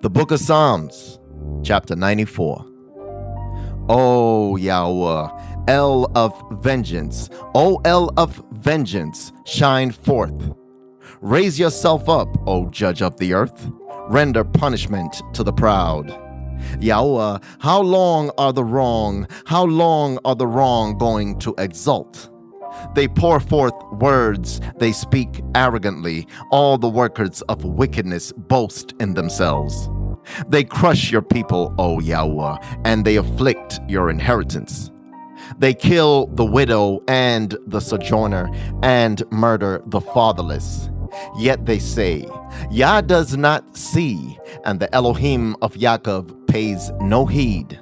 The Book of Psalms, chapter 94. O YAHUAH, El of vengeance, O El of vengeance, shine forth. Raise yourself up, O Judge of the earth. Render punishment to the proud. YAHUAH, how long are the wrong going to exult? They pour forth words, they speak arrogantly. All the workers of wickedness boast in themselves. They crush your people, O YAHUAH, and they afflict your inheritance. They kill the widow and the sojourner, and murder the fatherless. Yet they say, Yah does not see, and the Elohim of Yaakov pays no heed.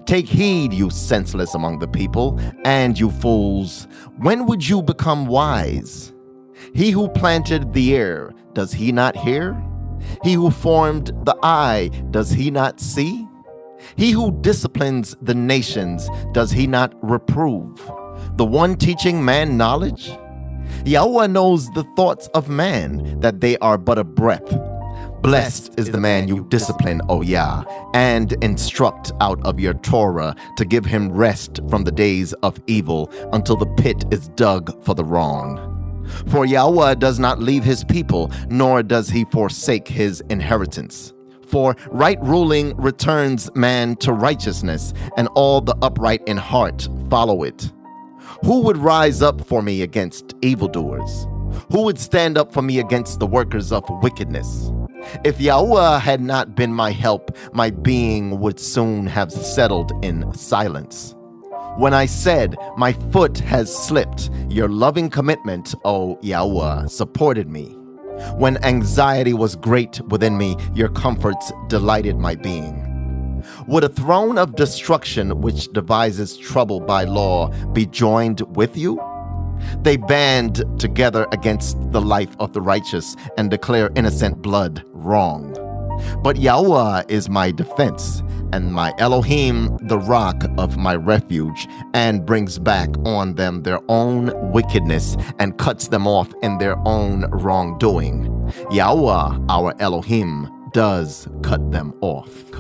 Take heed, you senseless among the people, and you fools. When would you become wise? He who planted the ear, does he not hear? He who formed the eye, does he not see? He who disciplines the nations, does he not reprove? The one teaching man knowledge? YAHUAH knows the thoughts of man, that they are but a breath. Blessed is the man you discipline, O Yah, and instruct out of your Torah to give him rest from the days of evil until the pit is dug for the wrong. For YAHUAH does not leave his people, nor does he forsake his inheritance. For right ruling returns man to righteousness, and all the upright in heart follow it. Who would rise up for me against evildoers? Who would stand up for me against the workers of wickedness? If YAHUAH had not been my help, my being would soon have settled in silence. When I said, my foot has slipped, your loving commitment, O YAHUAH, supported me. When anxiety was great within me, your comforts delighted my being. Would a throne of destruction which devises trouble by law be joined with you? They band together against the life of the righteous and declare innocent blood wrong. But YAHUAH is my defense, and my Elohim the rock of my refuge, and brings back on them their own wickedness and cuts them off in their own wrongdoing. YAHUAH, our Elohim, does cut them off.